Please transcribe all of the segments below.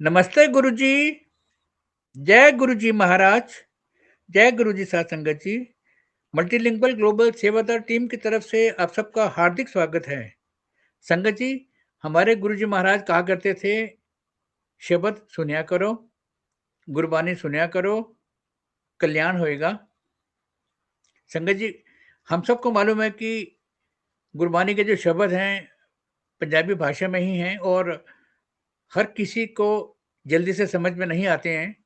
नमस्ते गुरुजी। जय गुरुजी महाराज। जय गुरुजी साथ संगत जी। मल्टीलिंगुअल ग्लोबल सेवादार टीम की तरफ से आप सबका हार्दिक स्वागत है। संगत जी, हमारे गुरुजी महाराज कहा करते थे, शब्द सुनिया करो, गुरबानी सुनिया करो, कल्याण होएगा। संगत जी, हम सबको मालूम है कि गुरबानी के जो शब्द हैं पंजाबी भाषा में ही हैं और हर किसी को जल्दी से समझ में नहीं आते हैं।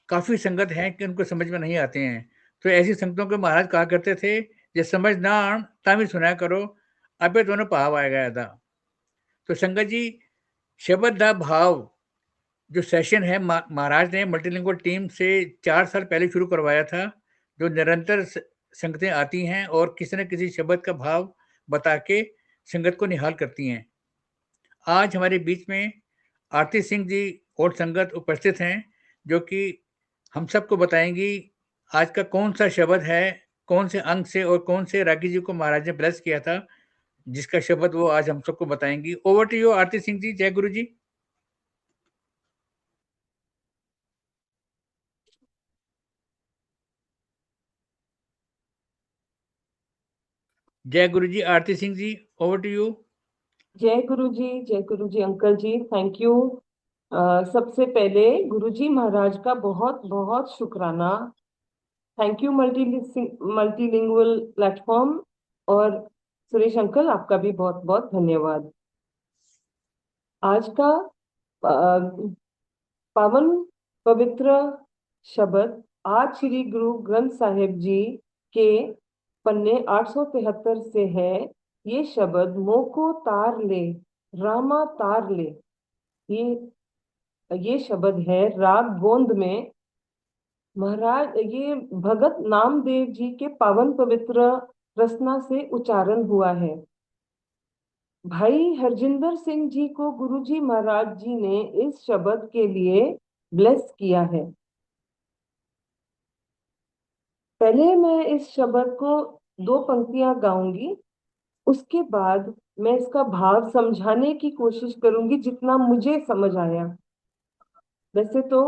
काफ़ी संगत हैं कि उनको समझ में नहीं आते हैं। तो ऐसी संगतों को महाराज कहा करते थे, जे समझ ना आण तां भी सुनाया करो, अबे दोनों भाव आएगा अदा। तो संगत जी, शब्द दा भाव जो सेशन है महाराज ने मल्टीलिंगुअल टीम से 4 साल पहले शुरू करवाया था, जो निरंतर संगतें आती हैं और किसी न किसी शब्द का भाव बता के संगत को निहाल करती हैं। आज हमारे बीच में आरती सिंह जी और संगत उपस्थित हैं, जो कि हम सबको बताएंगी आज का कौन सा शब्द है, कौन से अंग से और कौन से रागी जी को महाराज ने ब्लेस किया था, जिसका शब्द वो आज हम सबको बताएंगी। ओवर टू यू आरती सिंह जी। जय गुरु जी। जय गुरु जी। आरती Singh ji, over to you. जय गुरु जी अंकल जी, थैंक यू। सबसे पहले गुरु जी महाराज का बहुत बहुत शुक्राना। Thank you multilingual platform. और सुरेश अंकल, आपका भी बहुत बहुत धन्यवाद। आज का अ, पावन पवित्र शब्द आज श्री गुरु ग्रंथ साहिब जी के पन्ने 873 से है। ये शब्द मोको तार ले, रामा तार ले। ये शब्द है राग गोंद में। महाराज, ये भगत नामदेव जी के पावन पवित्र रसना से उच्चारण हुआ है। भाई हरजिंदर सिंह जी को गुरुजी महाराज जी ने इस शब्द के लिए ब्लेस किया है। पहले मैं इस शब्द को 2 पंक्तियां गाऊंगी, उसके बाद मैं इसका भाव समझाने की कोशिश करूंगी जितना मुझे समझ आया। वैसे तो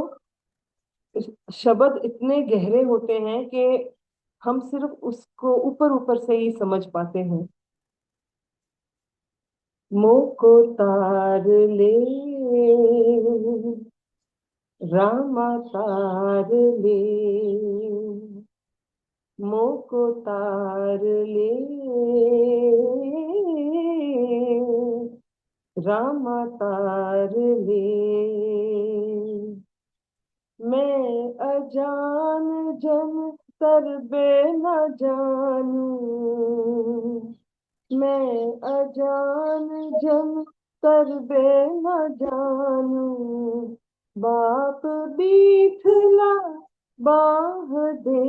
शब्द इतने गहरे होते हैं कि हम सिर्फ उसको ऊपर ऊपर से ही समझ पाते हैं। मोको तार ले, रामा तार ले, मोको तार ले, रामा तार ले। मैं अजान जन तरबे न जानू, मैं अजान जन तरबे न जानू, बाप बीठला बाह दे,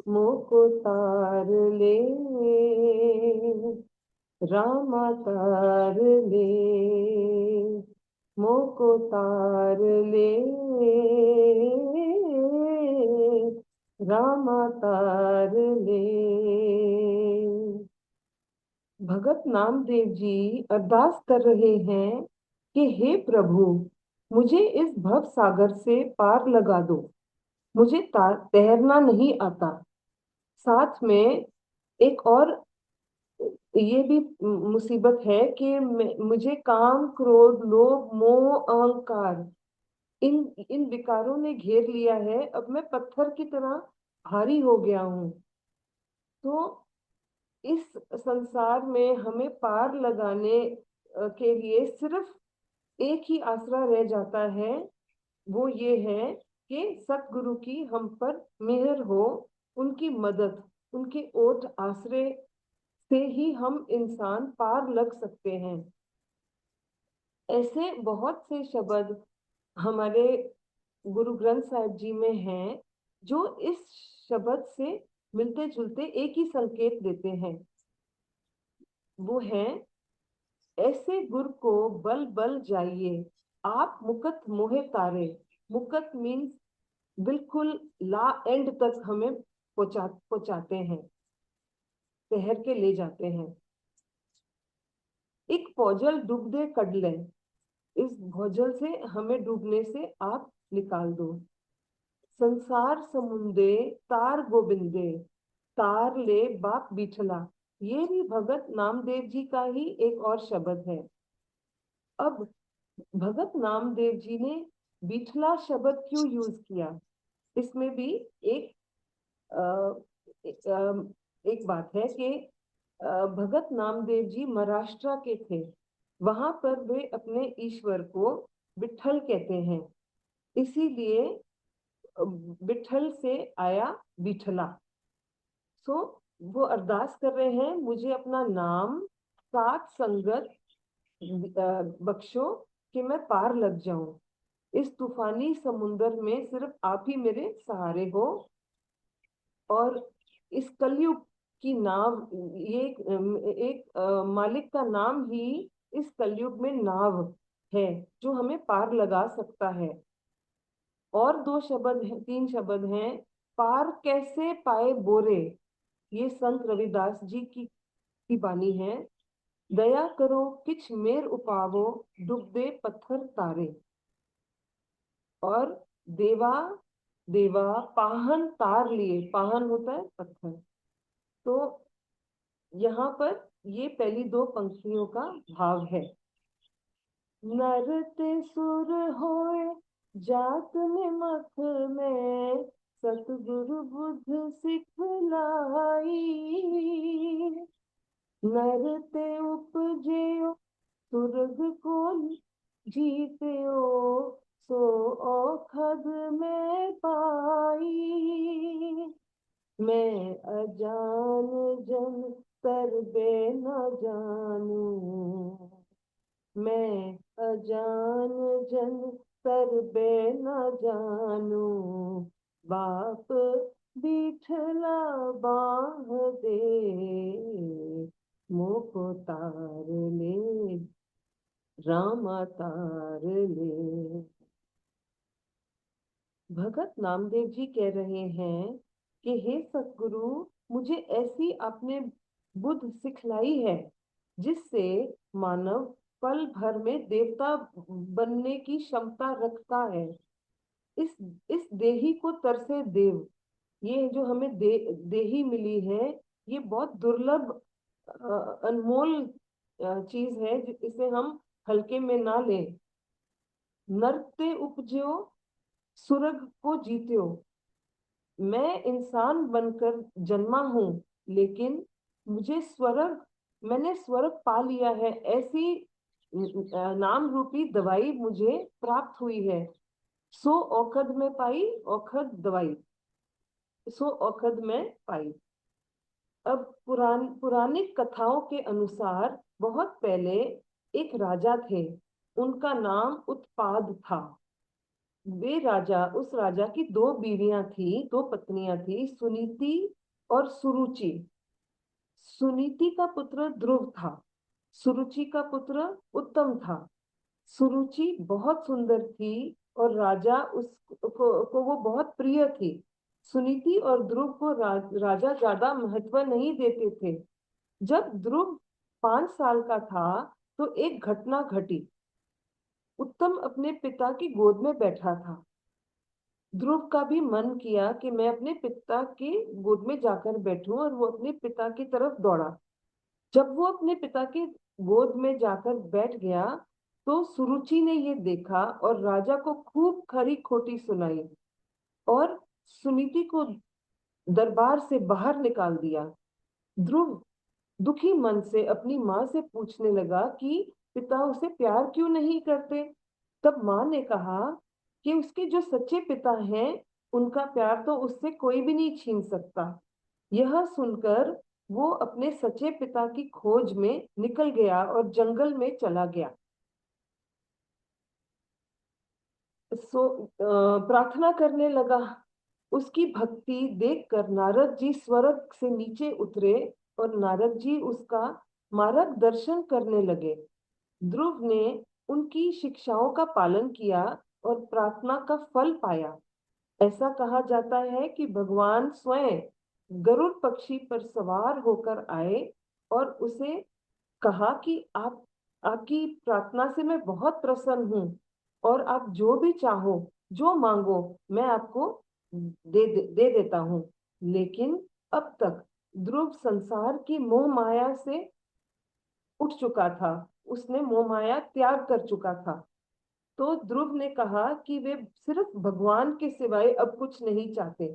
मोको तार ले, रामा तार ले, मोको तार ले, रामा तार ले। भगत नामदेव जी अरदास कर रहे हैं कि हे प्रभु, मुझे इस भव सागर से पार लगा दो। मुझे तैरना नहीं आता। साथ में एक और ये भी मुसीबत है कि मुझे काम क्रोध लोभ मोह अहंकार, इन इन विकारों ने घेर लिया है। अब मैं पत्थर की तरह भारी हो गया हूँ। तो इस संसार में हमें पार लगाने के लिए सिर्फ एक ही आसरा रह जाता है। वो ये है कि सतगुरु की हम पर मेहर हो, उनकी मदद, उनके ओट आसरे से ही हम इंसान पार लग सकते हैं। ऐसे बहुत से शब्द हमारे गुरु ग्रंथ साहिब जी में हैं, जो इस शब्द से मिलते जुलते एक ही संकेत देते हैं। वो है, ऐसे गुर को बल बल जाइए, आप मुकत मोहे तारे। मुकत मीन्स बिल्कुल ला एंड तक हमें पहुंचाते हैं, तैर के ले जाते हैं। एक पौजल डूब दे कड ले, इस भौजल से हमें डूबने से आप निकाल दो। संसार समुंदे तार गोबिंदे, तार ले बाप बिठला, ये भी भगत नामदेव जी का ही एक और शब्द है। अब भगत नामदेव जी ने बिठला शब्द क्यों यूज किया, इसमें भी एक एक बात है कि भगत नामदेव जी महाराष्ट्र के थे। वहां पर वे अपने ईश्वर को विठल कहते हैं, इसीलिए विठल से आया बिठला। सो वो अरदास कर रहे हैं, मुझे अपना नाम साथ संगत बख्शो कि मैं पार लग जाऊं। इस तूफानी समुंदर में सिर्फ आप ही मेरे सहारे हो। और इस कलयुग की नाव, ये एक मालिक का नाम ही इस कलयुग में नाव है जो हमें पार लगा सकता है। और दो शब्द हैं, तीन शब्द हैं, पार कैसे पाए बोरे, ये संत रविदास जी की बानी है। दया करो किछ मेर उपावो, डूबे पत्थर तारे। और देवा देवा पाहन तार लिए, पाहन होता है पत्थर। तो यहाँ पर ये पहली दो पंक्तियों का भाव है। नरते सुर होए जात निमख में, सतगुरु बुद्ध सिखलाई। नरते उपजे सुरग को जीत्यो, सो औखद में पाई। मैं अजान जन तरबे न जानू, मैं अजान जन तरबे न जानू। बाप बिठला बाह दे, मोको तार ले, रामा तार ले। भगत नामदेव जी कह रहे हैं कि हे सतगुरु, मुझे ऐसी आपने बुद्ध सिखलाई है जिससे मानव पल भर में देवता बनने की क्षमता रखता है। इस इस देही को तरसे देव, ये जो हमें देही मिली है, ये बहुत दुर्लभ अनमोल चीज है, इसे हम हल्के में ना लें। नरते उपज्यो सुरग को जीत्यो, मैं इंसान बनकर जन्मा हूं, लेकिन मुझे मैंने स्वर्ग पा लिया है, ऐसी नाम रूपी दवाई मुझे प्राप्त हुई है। सो औखद में पाई, औखद दवाई, सो औखद में पाई। अब पुरानिक कथाओं के अनुसार बहुत पहले एक राजा थे, उनका नाम उत्पाद था। वे राजा, उस राजा की दो बीवियां थी, दो पत्नियां थी, सुनीति और सुरुचि। सुनीति का पुत्र ध्रुव था, सुरुचि का पुत्र उत्तम था। सुरुचि बहुत सुंदर थी और राजा को वो बहुत प्रिय थी। सुनीति और ध्रुव को राजा ज्यादा महत्व नहीं देते थे। जब ध्रुव 5 साल का था तो एक घटना घटी। उत्तम अपने पिता की गोद में बैठा था। ध्रुव का भी मन किया कि मैं अपने पिता की गोद में जाकर बैठूं, और वो अपने पिता की तरफ दौड़ा। जब वो अपने पिता की गोद में जाकर बैठ गया तो सुरुचि ने ये देखा और राजा को खूब खरी खोटी सुनाई और सुनीति को दरबार से बाहर निकाल दिया। ध्रुव दुखी मन से अपनी माँ से पूछने लगा कि पिता उसे प्यार क्यों नहीं करते। तब माँ ने कहा कि उसके जो सच्चे पिता हैं, उनका प्यार तो उससे कोई भी नहीं छीन सकता। यह सुनकर वो अपने सच्चे पिता की खोज में निकल गया और जंगल में चला गया। प्रार्थना करने लगा। उसकी भक्ति देखकर नारद जी स्वर्ग से नीचे उतरे और नारद जी उसका मार्गदर्शन करने लगे। ध्रुव ने उनकी शिक्षाओं का पालन किया और प्रार्थना का फल पाया। ऐसा कहा जाता है कि भगवान स्वयं गरुड़ पक्षी पर सवार होकर आए और उसे कहा कि आप आपकी प्रार्थना से मैं बहुत प्रसन्न हूँ, और आप जो भी चाहो, जो मांगो, मैं आपको दे देता हूँ। लेकिन अब तक ध्रुव संसार की मोह माया से उठ चुका था, उसने मोह माया त्याग कर चुका था। तो ध्रुव ने कहा कि वे सिर्फ भगवान के सिवाय अब कुछ नहीं चाहते।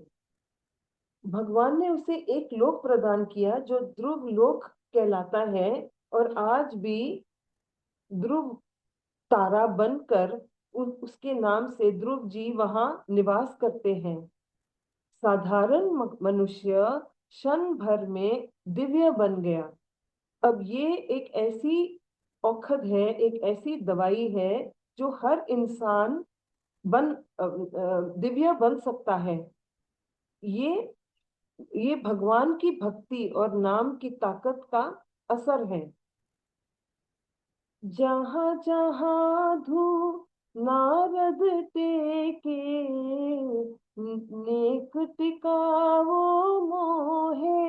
भगवान ने उसे एक लोक प्रदान किया जो ध्रुव लोक कहलाता है, और आज भी ध्रुव तारा बनकर उसके नाम से ध्रुव जी वहां निवास करते हैं। साधारण मनुष्य क्षण भर में दिव्य बन गया। अब ये एक ऐसी औषध है, एक ऐसी दवाई है जो हर इंसान दिव्य बन सकता है। ये ये भगवान की भक्ति और नाम की ताकत का असर है। जहां जहां धू नारद टेके, नेक टिकावो मोहे।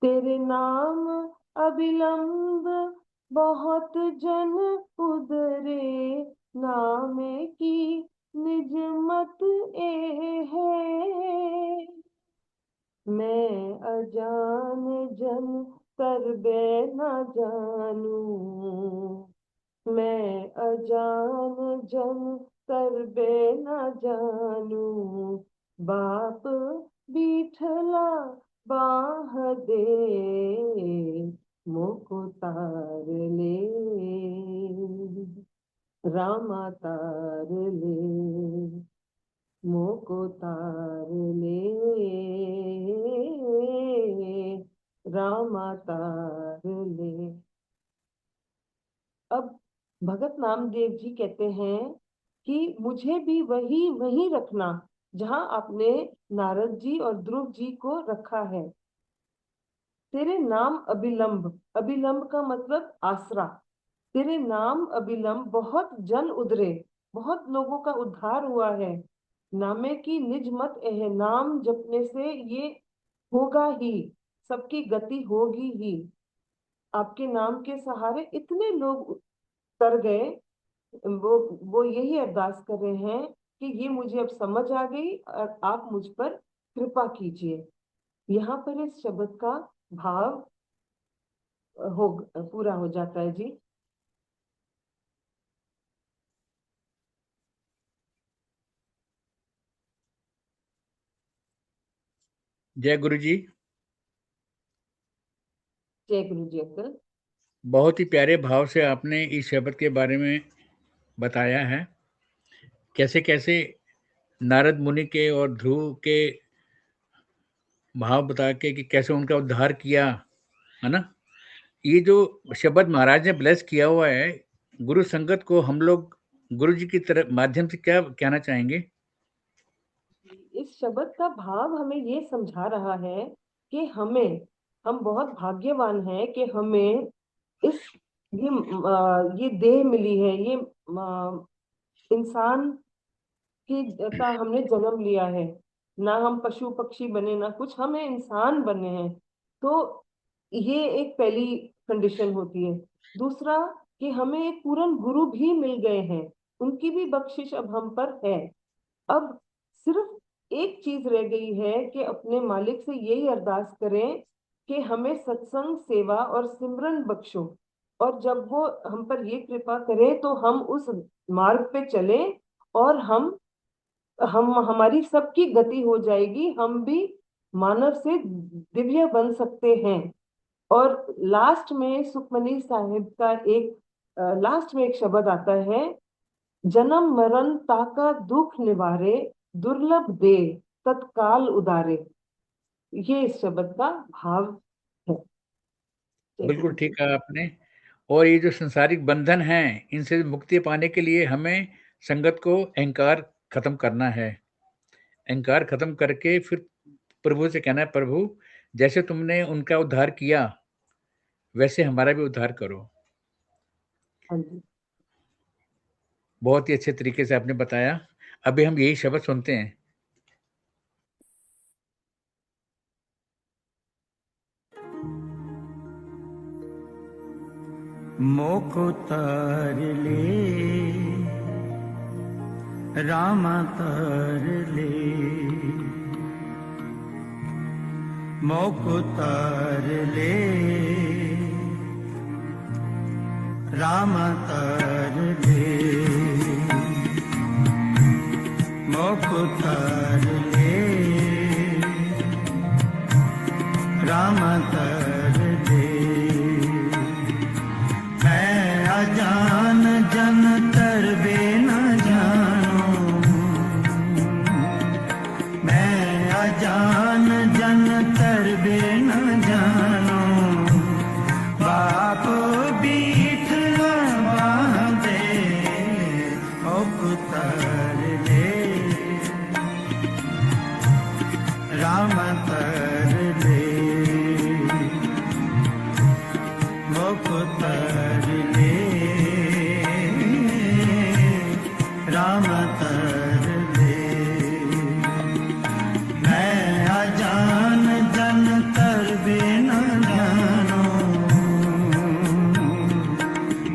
तेरे नाम अविलंब बहुत जन उदरे, नामे की निज मत ए है। मैं अजान जन करबे न जानू, मैं अजान जन करबे न जानू। बाप बिठला बाह दे, मुको तार ले, रामा तार ले, मोको तार ले, रामा तार ले। अब भगत नामदेव जी कहते हैं कि मुझे भी वही वही रखना जहां आपने नारद जी और ध्रुव जी को रखा है। तेरे नाम अभिलंब, अभिलंब का मतलब आसरा। तेरे नाम अभिलंब बहुत जन उधरे, बहुत लोगों का उद्धार हुआ है। नामे की निज मत एह, नाम जपने से ये होगा ही, सबकी गति होगी ही। आपके नाम के सहारे इतने लोग तर गए। वो यही अरदास कर रहे हैं कि ये मुझे अब समझ आ गई और आप मुझ पर कृपा कीजिए। यहाँ पर इस शब्द का भाव हो पूरा हो जाता है जी। जय गुरु जी। जय गुरु जी अंकल। बहुत ही प्यारे भाव से आपने इस शब्द के बारे में बताया है, कैसे कैसे नारद मुनि के और ध्रुव के भाव बता के कि कैसे उनका उद्धार किया, है ना। ये जो शब्द महाराज ने ब्लेस किया हुआ है, गुरु संगत को हम लोग गुरु जी की तरफ माध्यम से क्या कहना चाहेंगे? इस शब्द का भाव हमें ये समझा रहा है कि हम बहुत भाग्यवान हैं कि हमें इस ये देह मिली है, ये इंसान की का हमने जन्म लिया है। ना हम पशु पक्षी बने, ना कुछ, हमें इंसान बने हैं। तो ये एक पहली कंडीशन होती है। दूसरा कि हमें एक पूर्ण गुरु भी मिल गए हैं, उनकी भी बख्शिश अब हम पर है। अब सिर्फ एक चीज रह गई है कि अपने मालिक से यही अरदास करें कि हमें सत्संग, सेवा और सिमरन बख्शो। और जब वो हम पर ये कृपा करे तो हम उस मार्ग पे चलें, और हम हमारी सबकी गति हो जाएगी, हम भी मानव से दिव्य बन सकते हैं। और लास्ट में सुखमनी साहिब का एक लास्ट में एक शब्द आता है, जन्म मरण ताका दुख निवारे, दुर्लभ दे तत्काल उदारे। ये इस शब्द का भाव है। जय बिल्कुल गुरु ठीक जी। कहा आपने। और ये जो संसारिक बंधन हैं, इनसे मुक्ति पाने के लिए हमें संगत को अहंकार खत्म करना है। अहंकार खत्म करके फिर प्रभु से कहना है, प्रभु जैसे तुमने उनका उद्धार किया वैसे हमारा भी उद्धार करो। हाँ जी। बहुत ही अच्छे तरीके से आपने बताया। अभी हम यही शब्द सुनते हैं। मोख तार ले, राम तार ले, मोख तार ले, राम तार ले, मोख तार ले, राम तार ले। मैं अजान जन तरबे न जानो, मैं अजान जन तरबे न जानो, बाप बीठ बांधे उतार ले, राम तर ले, मुख तर ले, राम तर ले। मैं अजान जन तरबे न जानो,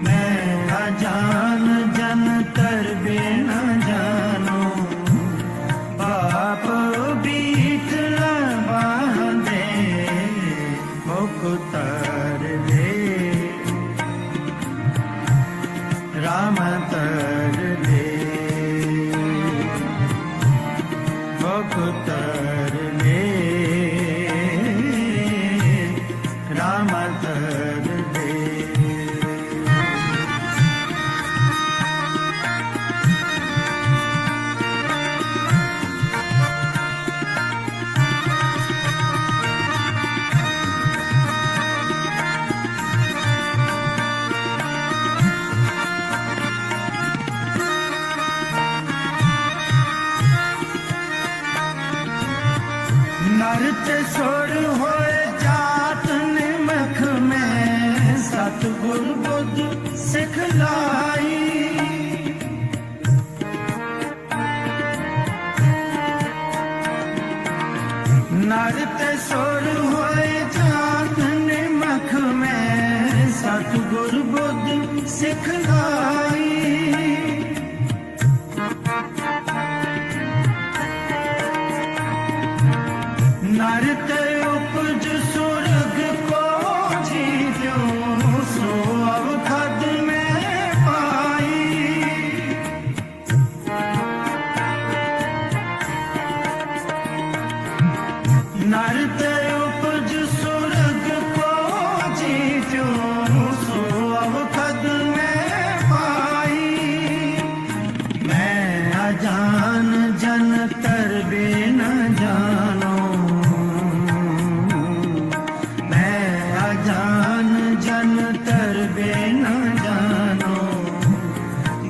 मैं अजान जन तरबे न जानो, बाप बीठ बांधे मुख तर ले, राम तर ले, मुख तर ले, राम तर ले। नरत सुर होए जात निमख में, सतगुर बुद्ध सिखलाई। नरत सुर होए जात निमख में, सतगुर बुद्ध सिखलाई। नरत उपज सुरग को जीत्यो, सो अवखद में पाई। नरत उपज सुरग को जीत्यो, सो अवखद में पाई। मैं अजान जन तरबे न जानो, जान जन तरबे न जानो,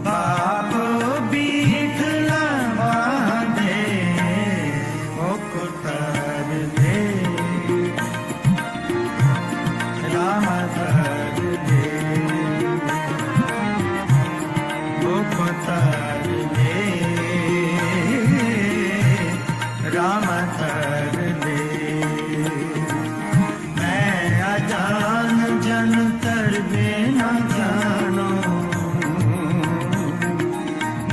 बाप बीठ बांधे मुख तर ले, राम तर ले, मुख तर ले, राम तर ले। अजान जन तरबे न जानो,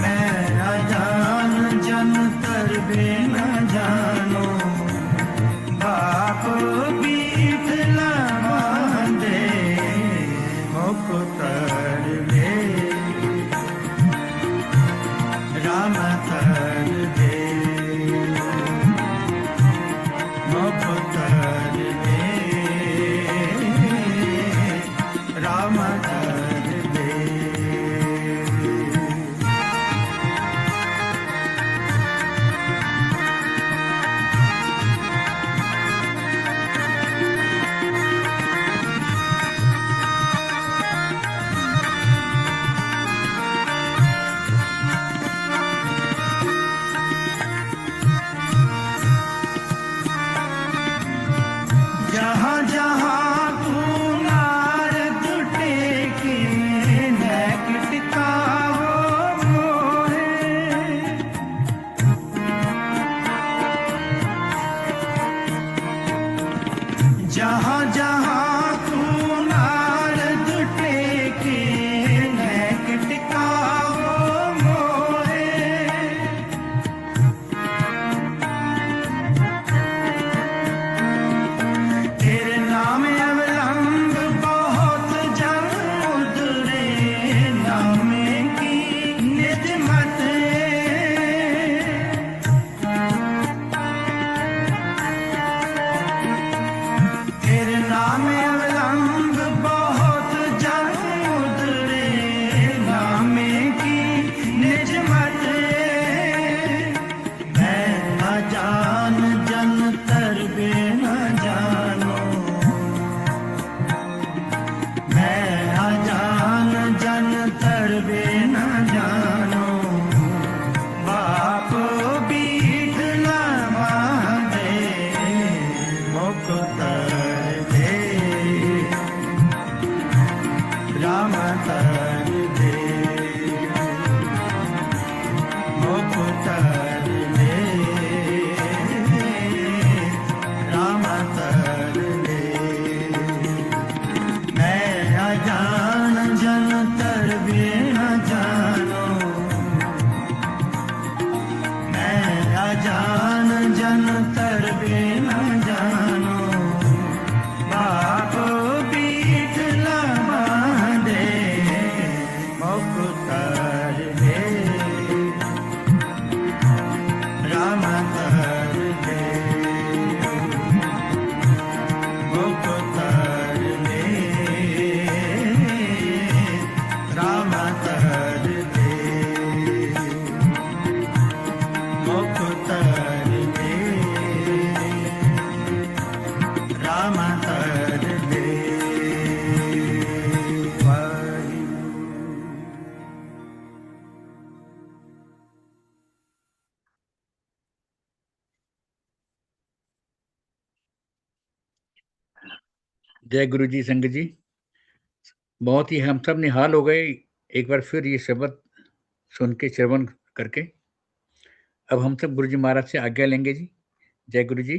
मैं अजान जन तरबे न जानो, बाप बीठ बांधे मुख तर ले, राम तर ले, मुख तर ले, राम राम तर दे मुक्तर दे राम तर दे मैं अजान जन तर बिन जानो मैं अजान जन तर बिन जानो बाप पीठ लबा दे मुक्तर दे राम तर दे मुक्तर दे राम तर दे मुक्तर दे राम तर दे जय गुरु जी संगत जी, बहुत ही हम सब निहाल हो गए एक बार फिर ये शब्द सुन के, श्रवण करके। अब हम सब गुरु जी महाराज से आज्ञा लेंगे जी। जय गुरु जी।